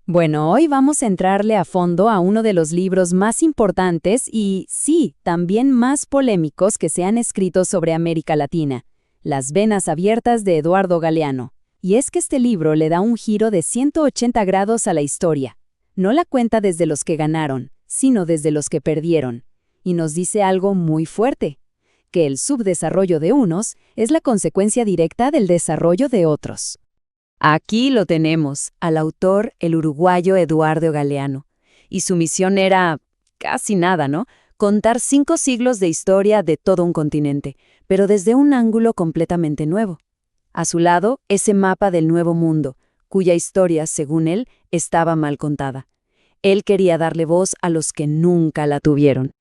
Bueno, hoy vamos a entrarle a fondo a uno de los libros más importantes y, sí, también más polémicos que se han escrito sobre América Latina, Las venas abiertas de Eduardo Galeano. Y es que este libro le da un giro de 180 grados a la historia. No la cuenta desde los que ganaron, sino desde los que perdieron. Y nos dice algo muy fuerte, que el subdesarrollo de unos es la consecuencia directa del desarrollo de otros. Aquí lo tenemos, al autor, el uruguayo Eduardo Galeano. Y su misión era casi nada, ¿no? Contar 5 siglos de historia de todo un continente, pero desde un ángulo completamente nuevo. A su lado, ese mapa del Nuevo Mundo, cuya historia, según él, estaba mal contada. Él quería darle voz a los que nunca la tuvieron.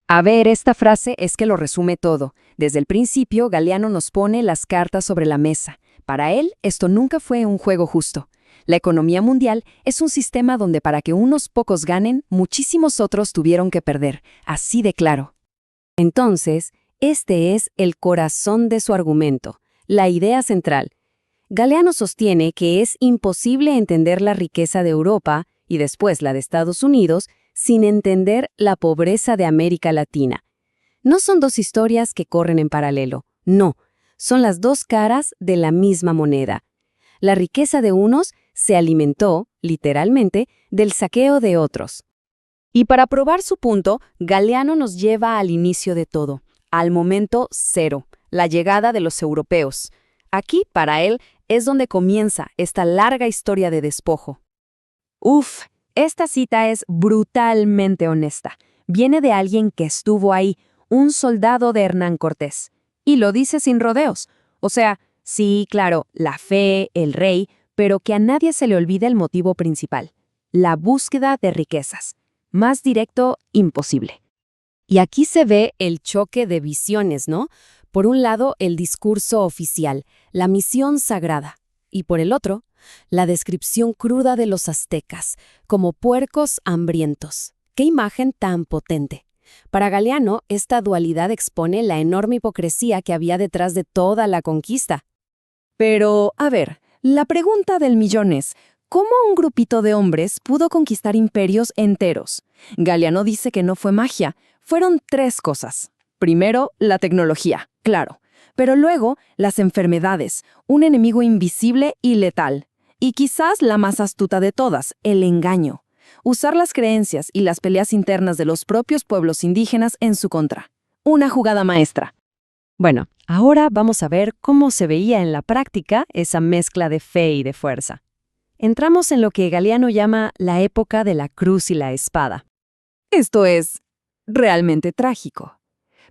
A ver, esta frase es que lo resume todo. Desde el principio, Galeano nos pone las cartas sobre la mesa. Para él, esto nunca fue un juego justo. La economía mundial es un sistema donde para que unos pocos ganen, muchísimos otros tuvieron que perder. Así de claro. Entonces, este es el corazón de su argumento, la idea central. Galeano sostiene que es imposible entender la riqueza de Europa y después la de Estados Unidos sin entender la pobreza de América Latina. No son dos historias que corren en paralelo, no. Son las dos caras de la misma moneda. La riqueza de unos se alimentó, literalmente, del saqueo de otros. Y para probar su punto, Galeano nos lleva al inicio de todo, al momento cero, la llegada de los europeos. Aquí, para él, es donde comienza esta larga historia de despojo. Uf, esta cita es brutalmente honesta. Viene de alguien que estuvo ahí, un soldado de Hernán Cortés. Y lo dice sin rodeos. O sea, sí, claro, la fe, el rey, pero que a nadie se le olvide el motivo principal, la búsqueda de riquezas. Más directo, imposible. Y aquí se ve el choque de visiones, ¿no? Por un lado, el discurso oficial, la misión sagrada, y por el otro, la descripción cruda de los aztecas, como puercos hambrientos. ¡Qué imagen tan potente! Para Galeano, esta dualidad expone la enorme hipocresía que había detrás de toda la conquista. Pero, a ver, la pregunta del millón es, ¿cómo un grupito de hombres pudo conquistar imperios enteros? Galeano dice que no fue magia, fueron 3 cosas. Primero, la tecnología, claro, pero luego las enfermedades, un enemigo invisible y letal. Y quizás la más astuta de todas, el engaño. Usar las creencias y las peleas internas de los propios pueblos indígenas en su contra. Una jugada maestra. Bueno, ahora vamos a ver cómo se veía en la práctica esa mezcla de fe y de fuerza. Entramos en lo que Galeano llama la época de la cruz y la espada. Esto es realmente trágico.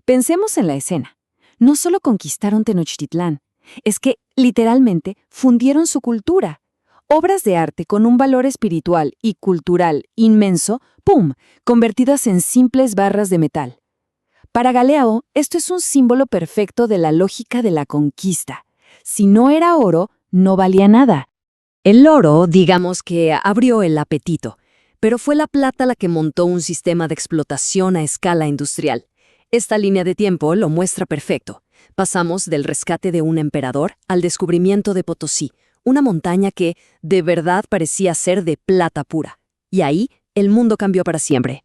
Pensemos en la escena. No solo conquistaron Tenochtitlán, es que, literalmente, fundieron su cultura. Obras de arte con un valor espiritual y cultural inmenso, ¡pum!, convertidas en simples barras de metal. Para Galeano, esto es un símbolo perfecto de la lógica de la conquista. Si no era oro, no valía nada. El oro, digamos que abrió el apetito, pero fue la plata la que montó un sistema de explotación a escala industrial. Esta línea de tiempo lo muestra perfecto. Pasamos del rescate de un emperador al descubrimiento de Potosí, una montaña que de verdad parecía ser de plata pura. Y ahí el mundo cambió para siempre.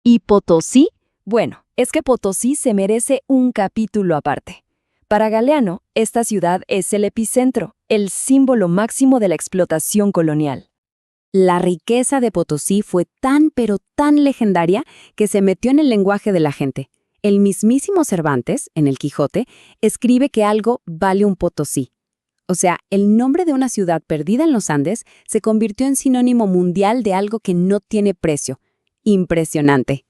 ¿Y Potosí? Bueno, es que Potosí se merece un capítulo aparte. Para Galeano, esta ciudad es el epicentro, el símbolo máximo de la explotación colonial. La riqueza de Potosí fue tan pero tan legendaria que se metió en el lenguaje de la gente. El mismísimo Cervantes, en el Quijote, escribe que algo vale un Potosí. O sea, el nombre de una ciudad perdida en los Andes se convirtió en sinónimo mundial de algo que no tiene precio. Impresionante.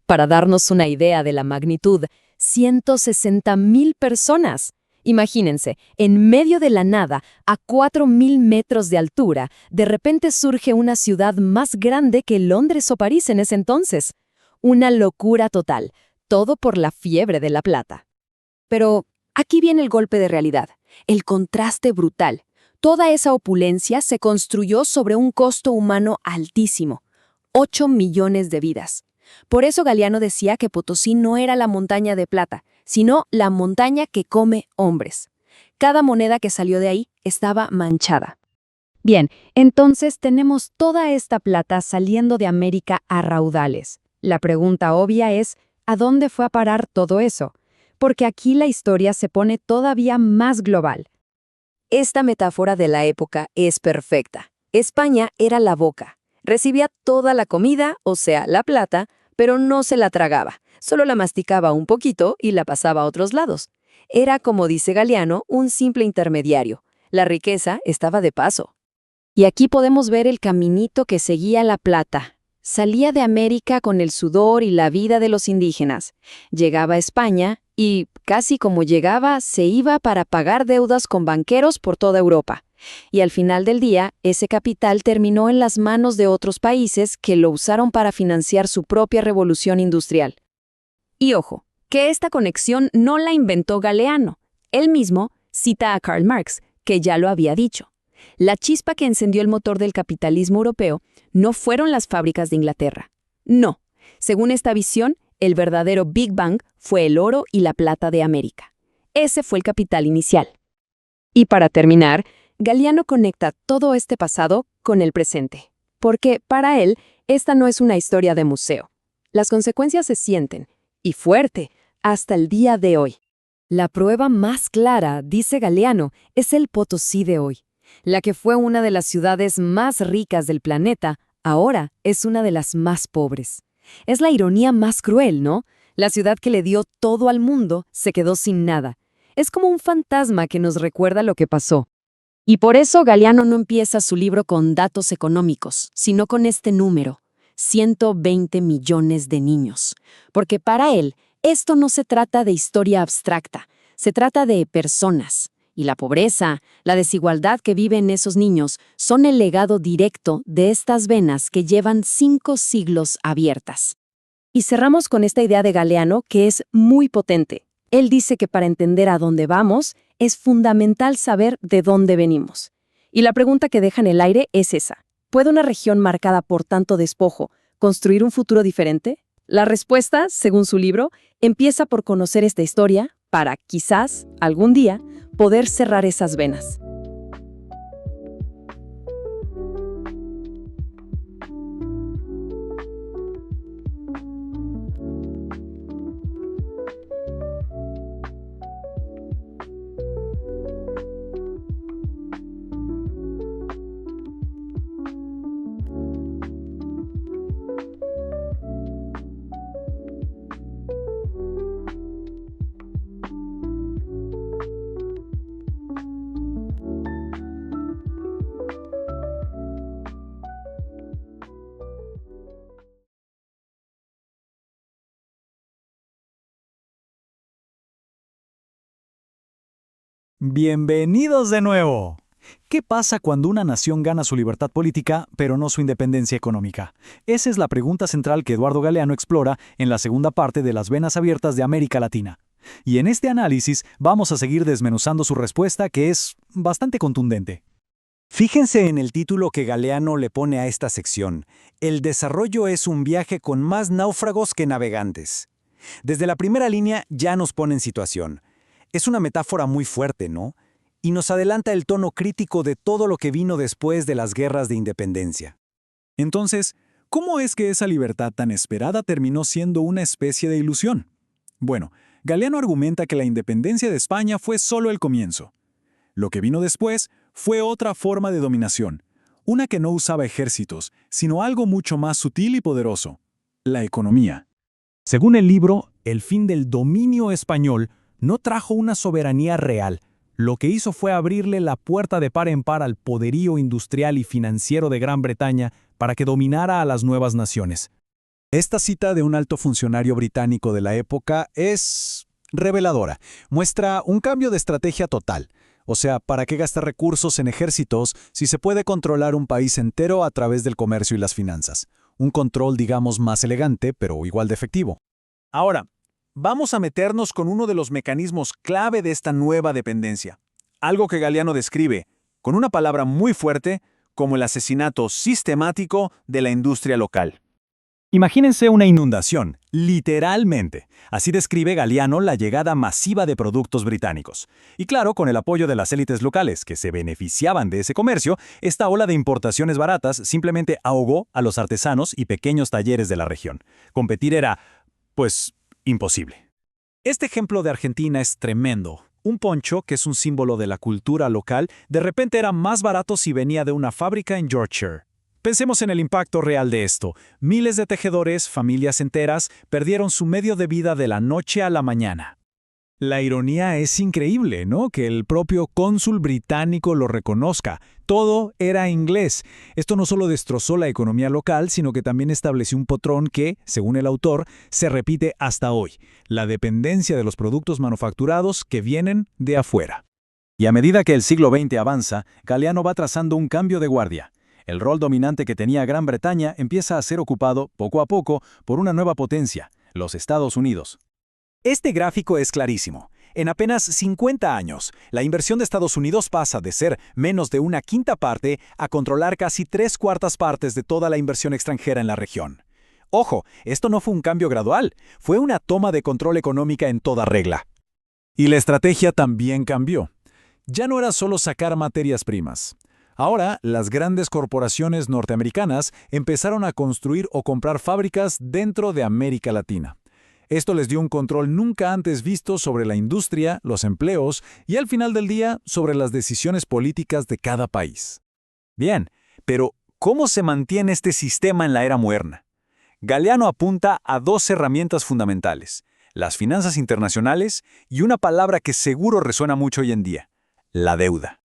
Para darnos una idea de la magnitud, 160,000 personas. Imagínense, en medio de la nada, a 4,000 metros de altura, de repente surge una ciudad más grande que Londres o París en ese entonces. Una locura total, todo por la fiebre de la plata. Pero aquí viene el golpe de realidad. El contraste brutal. Toda esa opulencia se construyó sobre un costo humano altísimo. 8 millones de vidas. Por eso Galeano decía que Potosí no era la montaña de plata, sino la montaña que come hombres. Cada moneda que salió de ahí estaba manchada. Bien, entonces tenemos toda esta plata saliendo de América a raudales. La pregunta obvia es, ¿a dónde fue a parar todo eso? Porque aquí la historia se pone todavía más global. Esta metáfora de la época es perfecta. España era la boca. Recibía toda la comida, o sea, la plata, pero no se la tragaba. Solo la masticaba un poquito y la pasaba a otros lados. Era, como dice Galeano, un simple intermediario. La riqueza estaba de paso. Y aquí podemos ver el caminito que seguía la plata. Salía de América con el sudor y la vida de los indígenas. Llegaba a España y, casi como llegaba, se iba para pagar deudas con banqueros por toda Europa. Y al final del día, ese capital terminó en las manos de otros países que lo usaron para financiar su propia revolución industrial. Y ojo, que esta conexión no la inventó Galeano. Él mismo cita a Karl Marx, que ya lo había dicho. La chispa que encendió el motor del capitalismo europeo no fueron las fábricas de Inglaterra. No. Según esta visión, el verdadero Big Bang fue el oro y la plata de América. Ese fue el capital inicial. Y para terminar, Galeano conecta todo este pasado con el presente. Porque, para él, esta no es una historia de museo. Las consecuencias se sienten, y fuerte, hasta el día de hoy. La prueba más clara, dice Galeano, es el Potosí de hoy. La que fue una de las ciudades más ricas del planeta, ahora es una de las más pobres. Es la ironía más cruel, ¿no? La ciudad que le dio todo al mundo se quedó sin nada. Es como un fantasma que nos recuerda lo que pasó. Y por eso Galeano no empieza su libro con datos económicos, sino con este número, 120 millones de niños. Porque para él, esto no se trata de historia abstracta, se trata de personas. Y la pobreza, la desigualdad que viven esos niños son el legado directo de estas venas que llevan 5 siglos abiertas. Y cerramos con esta idea de Galeano que es muy potente. Él dice que para entender a dónde vamos, es fundamental saber de dónde venimos. Y la pregunta que deja en el aire es esa. ¿Puede una región marcada por tanto despojo construir un futuro diferente? La respuesta, según su libro, empieza por conocer esta historia para, quizás, algún día, poder cerrar esas venas. Bienvenidos de nuevo. ¿Qué pasa cuando una nación gana su libertad política, pero no su independencia económica? Esa es la pregunta central que Eduardo Galeano explora en la segunda parte de Las venas abiertas de América Latina. Y en este análisis vamos a seguir desmenuzando su respuesta, que es bastante contundente. Fíjense en el título que Galeano le pone a esta sección. El desarrollo es un viaje con más náufragos que navegantes. Desde la primera línea ya nos pone en situación. Es una metáfora muy fuerte, ¿no? Y nos adelanta el tono crítico de todo lo que vino después de las guerras de independencia. Entonces, ¿cómo es que esa libertad tan esperada terminó siendo una especie de ilusión? Bueno, Galeano argumenta que la independencia de España fue solo el comienzo. Lo que vino después fue otra forma de dominación, una que no usaba ejércitos, sino algo mucho más sutil y poderoso: la economía. Según el libro, el fin del dominio español no trajo una soberanía real. Lo que hizo fue abrirle la puerta de par en par al poderío industrial y financiero de Gran Bretaña para que dominara a las nuevas naciones. Esta cita de un alto funcionario británico de la época es reveladora. Muestra un cambio de estrategia total. O sea, ¿para qué gastar recursos en ejércitos si se puede controlar un país entero a través del comercio y las finanzas? Un control, digamos, más elegante, pero igual de efectivo. Ahora, vamos a meternos con uno de los mecanismos clave de esta nueva dependencia. Algo que Galeano describe, con una palabra muy fuerte, como el asesinato sistemático de la industria local. Imagínense una inundación, literalmente. Así describe Galiano la llegada masiva de productos británicos. Y claro, con el apoyo de las élites locales que se beneficiaban de ese comercio, esta ola de importaciones baratas simplemente ahogó a los artesanos y pequeños talleres de la región. Competir era, pues, imposible. Este ejemplo de Argentina es tremendo. Un poncho, que es un símbolo de la cultura local, de repente era más barato si venía de una fábrica en Yorkshire. Pensemos en el impacto real de esto. Miles de tejedores, familias enteras, perdieron su medio de vida de la noche a la mañana. La ironía es increíble, ¿no? Que el propio cónsul británico lo reconozca. Todo era inglés. Esto no solo destrozó la economía local, sino que también estableció un patrón que, según el autor, se repite hasta hoy: la dependencia de los productos manufacturados que vienen de afuera. Y a medida que el siglo XX avanza, Galeano va trazando un cambio de guardia. El rol dominante que tenía Gran Bretaña empieza a ser ocupado, poco a poco, por una nueva potencia, los Estados Unidos. Este gráfico es clarísimo. En apenas 50 años, la inversión de Estados Unidos pasa de ser menos de una quinta parte a controlar casi 3/4 partes de toda la inversión extranjera en la región. Ojo, esto no fue un cambio gradual, fue una toma de control económica en toda regla. Y la estrategia también cambió. Ya no era solo sacar materias primas. Ahora, las grandes corporaciones norteamericanas empezaron a construir o comprar fábricas dentro de América Latina. Esto les dio un control nunca antes visto sobre la industria, los empleos y, al final del día, sobre las decisiones políticas de cada país. Bien, pero ¿cómo se mantiene este sistema en la era moderna? Galeano apunta a 2 herramientas fundamentales: las finanzas internacionales y una palabra que seguro resuena mucho hoy en día: la deuda.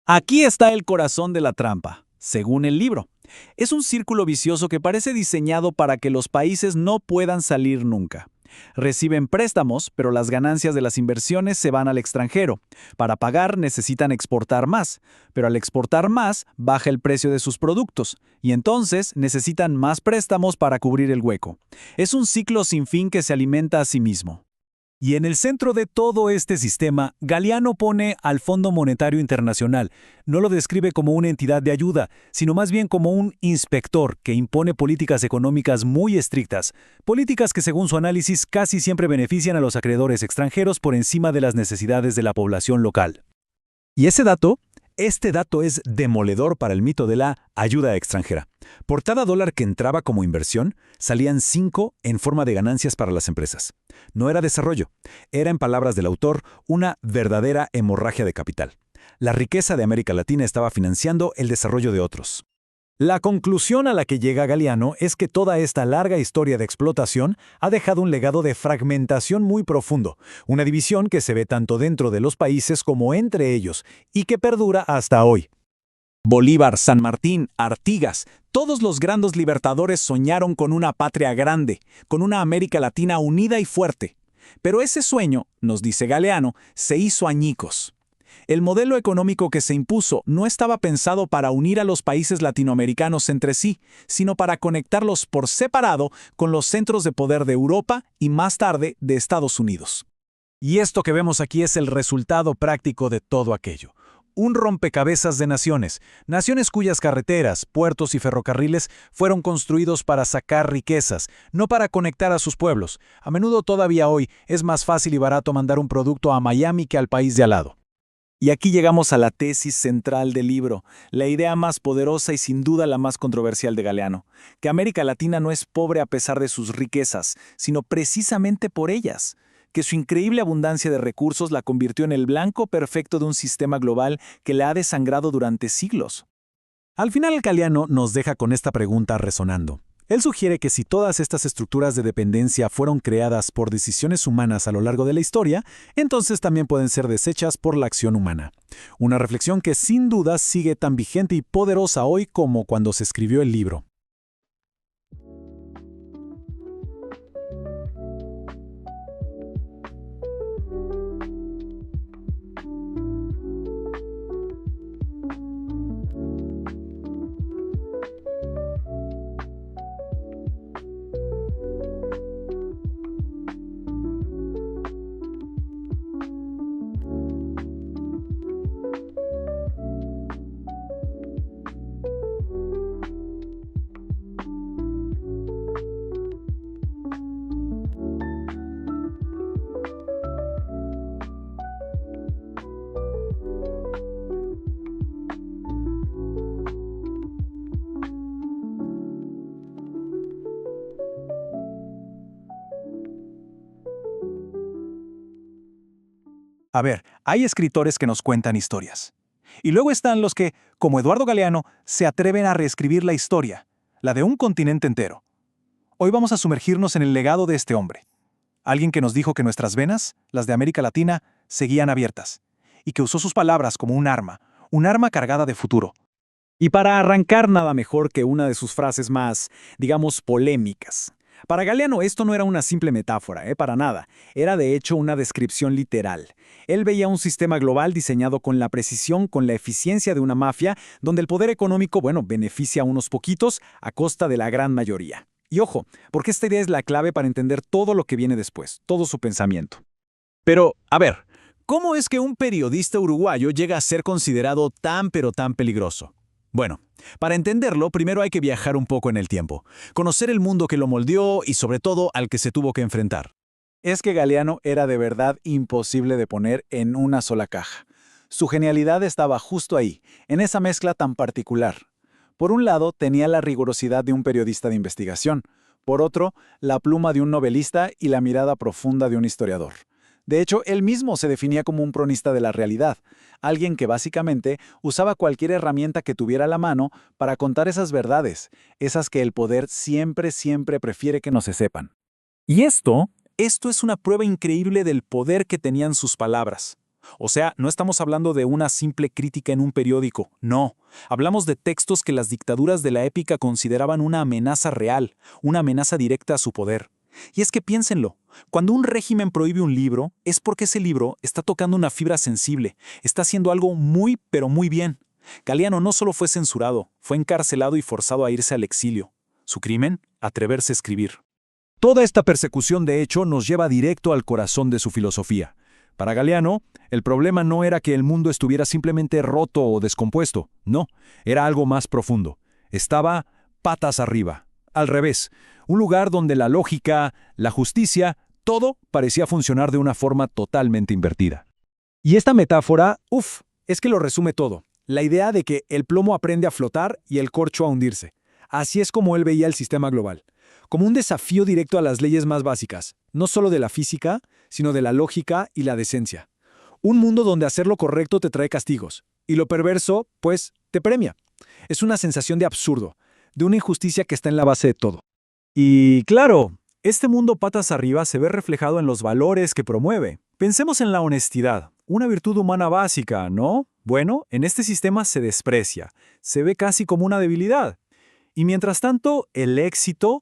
Aquí está el corazón de la trampa, según el libro. Es un círculo vicioso que parece diseñado para que los países no puedan salir nunca. Reciben préstamos, pero las ganancias de las inversiones se van al extranjero. Para pagar necesitan exportar más, pero al exportar más baja el precio de sus productos, y entonces necesitan más préstamos para cubrir el hueco. Es un ciclo sin fin que se alimenta a sí mismo. Y en el centro de todo este sistema, Galeano pone al Fondo Monetario Internacional. No lo describe como una entidad de ayuda, sino más bien como un inspector que impone políticas económicas muy estrictas, políticas que, según su análisis, casi siempre benefician a los acreedores extranjeros por encima de las necesidades de la población local. Y este dato es demoledor para el mito de la ayuda extranjera. Por cada dólar que entraba como inversión, salían 5 en forma de ganancias para las empresas. No era desarrollo, era, en palabras del autor, una verdadera hemorragia de capital. La riqueza de América Latina estaba financiando el desarrollo de otros. La conclusión a la que llega Galeano es que toda esta larga historia de explotación ha dejado un legado de fragmentación muy profundo, una división que se ve tanto dentro de los países como entre ellos, y que perdura hasta hoy. Bolívar, San Martín, Artigas, todos los grandes libertadores soñaron con una patria grande, con una América Latina unida y fuerte. Pero ese sueño, nos dice Galeano, se hizo añicos. El modelo económico que se impuso no estaba pensado para unir a los países latinoamericanos entre sí, sino para conectarlos por separado con los centros de poder de Europa y más tarde de Estados Unidos. Y esto que vemos aquí es el resultado práctico de todo aquello. Un rompecabezas de naciones, naciones cuyas carreteras, puertos y ferrocarriles fueron construidos para sacar riquezas, no para conectar a sus pueblos. A menudo todavía hoy es más fácil y barato mandar un producto a Miami que al país de al lado. Y aquí llegamos a la tesis central del libro, la idea más poderosa y sin duda la más controversial de Galeano, que América Latina no es pobre a pesar de sus riquezas, sino precisamente por ellas, que su increíble abundancia de recursos la convirtió en el blanco perfecto de un sistema global que la ha desangrado durante siglos. Al final, Galeano nos deja con esta pregunta resonando. Él sugiere que si todas estas estructuras de dependencia fueron creadas por decisiones humanas a lo largo de la historia, entonces también pueden ser deshechas por la acción humana. Una reflexión que sin duda sigue tan vigente y poderosa hoy como cuando se escribió el libro. A ver, hay escritores que nos cuentan historias. Y luego están los que, como Eduardo Galeano, se atreven a reescribir la historia, la de un continente entero. Hoy vamos a sumergirnos en el legado de este hombre. Alguien que nos dijo que nuestras venas, las de América Latina, seguían abiertas, y que usó sus palabras como un arma cargada de futuro. Y para arrancar, nada mejor que una de sus frases más, digamos, polémicas. Para Galeano esto no era una simple metáfora, para nada. Era de hecho una descripción literal. Él veía un sistema global diseñado con la precisión, con la eficiencia de una mafia, donde el poder económico, beneficia a unos poquitos a costa de la gran mayoría. Y ojo, porque esta idea es la clave para entender todo lo que viene después, todo su pensamiento. Pero, a ver, ¿cómo es que un periodista uruguayo llega a ser considerado tan pero tan peligroso? Bueno, para entenderlo, primero hay que viajar un poco en el tiempo, conocer el mundo que lo moldeó y sobre todo al que se tuvo que enfrentar. Es que Galeano era de verdad imposible de poner en una sola caja. Su genialidad estaba justo ahí, en esa mezcla tan particular. Por un lado, tenía la rigurosidad de un periodista de investigación. Por otro, la pluma de un novelista y la mirada profunda de un historiador. De hecho, él mismo se definía como un cronista de la realidad, alguien que básicamente usaba cualquier herramienta que tuviera a la mano para contar esas verdades, esas que el poder siempre prefiere que no se sepan. Y esto es una prueba increíble del poder que tenían sus palabras. O sea, no estamos hablando de una simple crítica en un periódico, no. Hablamos de textos que las dictaduras de la época consideraban una amenaza real, una amenaza directa a su poder. Y es que piénsenlo, cuando un régimen prohíbe un libro, es porque ese libro está tocando una fibra sensible, está haciendo algo muy, pero muy bien. Galeano no solo fue censurado, fue encarcelado y forzado a irse al exilio. Su crimen, atreverse a escribir. Toda esta persecución, de hecho, nos lleva directo al corazón de su filosofía. Para Galeano, el problema no era que el mundo estuviera simplemente roto o descompuesto, no, era algo más profundo. Estaba patas arriba, al revés, un lugar donde la lógica, la justicia, todo parecía funcionar de una forma totalmente invertida. Y esta metáfora, es que lo resume todo. La idea de que el plomo aprende a flotar y el corcho a hundirse. Así es como él veía el sistema global. Como un desafío directo a las leyes más básicas, no solo de la física, sino de la lógica y la decencia. Un mundo donde hacer lo correcto te trae castigos, y lo perverso, pues, te premia. Es una sensación de absurdo, de una injusticia que está en la base de todo. Y claro, este mundo patas arriba se ve reflejado en los valores que promueve. Pensemos en la honestidad, una virtud humana básica, ¿no? Bueno, en este sistema se desprecia, se ve casi como una debilidad. Y mientras tanto, el éxito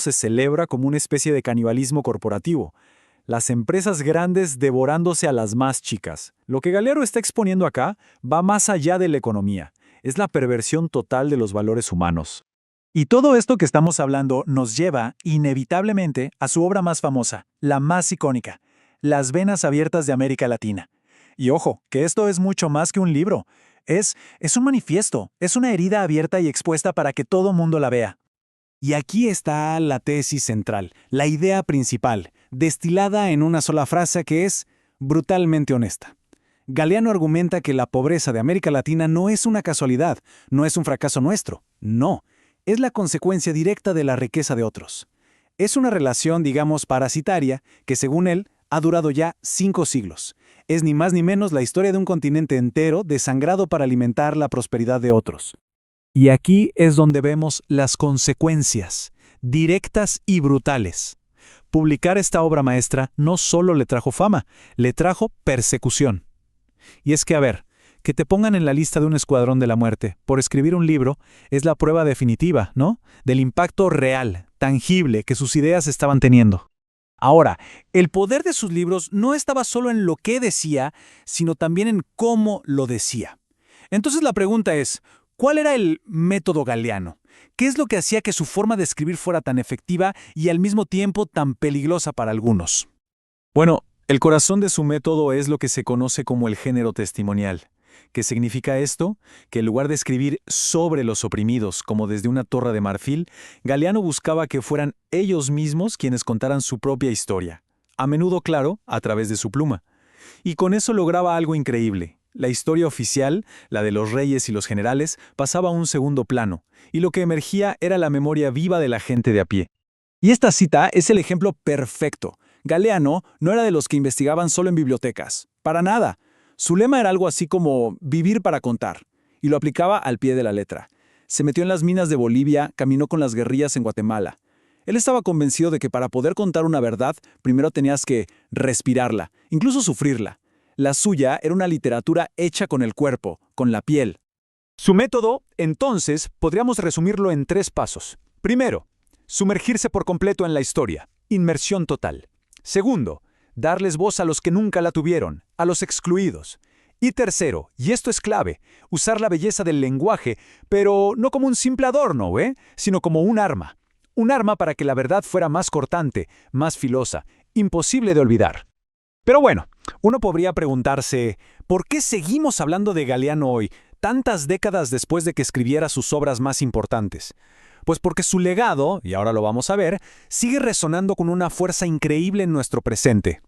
se celebra como una especie de canibalismo corporativo. Las empresas grandes devorándose a las más chicas. Lo que Galeano está exponiendo acá va más allá de la economía. Es la perversión total de los valores humanos. Y todo esto que estamos hablando nos lleva, inevitablemente, a su obra más famosa, la más icónica, Las venas abiertas de América Latina. Y ojo, que esto es mucho más que un libro. Es un manifiesto, es una herida abierta y expuesta para que todo mundo la vea. Y aquí está la tesis central, la idea principal, destilada en una sola frase que es brutalmente honesta. Galeano argumenta que la pobreza de América Latina no es una casualidad, no es un fracaso nuestro, no, es la consecuencia directa de la riqueza de otros. Es una relación, digamos, parasitaria, que según él, ha durado ya 5 siglos. Es ni más ni menos la historia de un continente entero desangrado para alimentar la prosperidad de otros. Y aquí es donde vemos las consecuencias, directas y brutales. Publicar esta obra maestra no solo le trajo fama, le trajo persecución. Y es que, a ver, que te pongan en la lista de un escuadrón de la muerte por escribir un libro es la prueba definitiva, ¿no? Del impacto real, tangible que sus ideas estaban teniendo. Ahora, el poder de sus libros no estaba solo en lo que decía, sino también en cómo lo decía. Entonces la pregunta es, ¿cuál era el método Galeano? ¿Qué es lo que hacía que su forma de escribir fuera tan efectiva y al mismo tiempo tan peligrosa para algunos? Bueno, el corazón de su método es lo que se conoce como el género testimonial. ¿Qué significa esto? Que en lugar de escribir sobre los oprimidos, como desde una torre de marfil, Galeano buscaba que fueran ellos mismos quienes contaran su propia historia, a menudo, claro, a través de su pluma. Y con eso lograba algo increíble. La historia oficial, la de los reyes y los generales, pasaba a un segundo plano, y lo que emergía era la memoria viva de la gente de a pie. Y esta cita es el ejemplo perfecto. Galeano no era de los que investigaban solo en bibliotecas. Para nada. Su lema era algo así como vivir para contar, y lo aplicaba al pie de la letra. Se metió en las minas de Bolivia, caminó con las guerrillas en Guatemala. Él estaba convencido de que para poder contar una verdad, primero tenías que respirarla, incluso sufrirla. La suya era una literatura hecha con el cuerpo, con la piel. Su método, entonces, podríamos resumirlo en 3 pasos. Primero, sumergirse por completo en la historia, inmersión total. Segundo, darles voz a los que nunca la tuvieron, a los excluidos. Y tercero, y esto es clave, usar la belleza del lenguaje, pero no como un simple adorno, sino como un arma. Un arma para que la verdad fuera más cortante, más filosa, imposible de olvidar. Pero bueno, uno podría preguntarse, ¿por qué seguimos hablando de Galeano hoy, tantas décadas después de que escribiera sus obras más importantes? Pues porque su legado, y ahora lo vamos a ver, sigue resonando con una fuerza increíble en nuestro presente.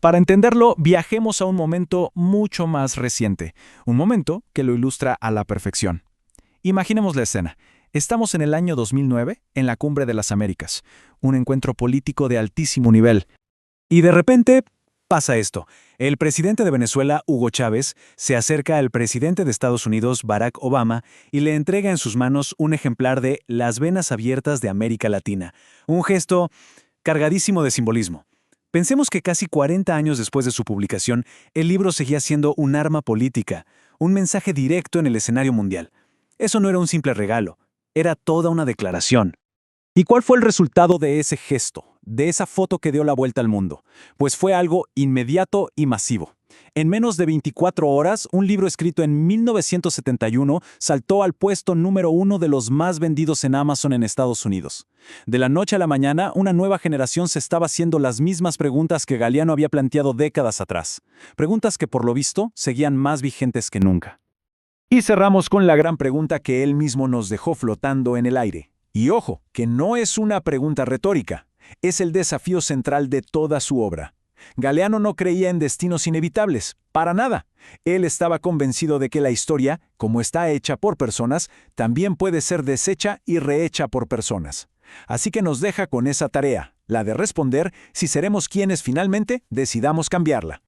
Para entenderlo, viajemos a un momento mucho más reciente, un momento que lo ilustra a la perfección. Imaginemos la escena. Estamos en el año 2009, en la Cumbre de las Américas, un encuentro político de altísimo nivel. Y de repente pasa esto. El presidente de Venezuela, Hugo Chávez, se acerca al presidente de Estados Unidos, Barack Obama, y le entrega en sus manos un ejemplar de Las venas abiertas de América Latina, un gesto cargadísimo de simbolismo. Pensemos que casi 40 años después de su publicación, el libro seguía siendo un arma política, un mensaje directo en el escenario mundial. Eso no era un simple regalo, era toda una declaración. ¿Y cuál fue el resultado de ese gesto, de esa foto que dio la vuelta al mundo? Pues fue algo inmediato y masivo. En menos de 24 horas, un libro escrito en 1971 saltó al puesto número 1 de los más vendidos en Amazon en Estados Unidos. De la noche a la mañana, una nueva generación se estaba haciendo las mismas preguntas que Galeano había planteado décadas atrás. Preguntas que, por lo visto, seguían más vigentes que nunca. Y cerramos con la gran pregunta que él mismo nos dejó flotando en el aire. Y ojo, que no es una pregunta retórica, es el desafío central de toda su obra. Galeano no creía en destinos inevitables, para nada. Él estaba convencido de que la historia, como está hecha por personas, también puede ser deshecha y rehecha por personas. Así que nos deja con esa tarea, la de responder si seremos quienes finalmente decidamos cambiarla.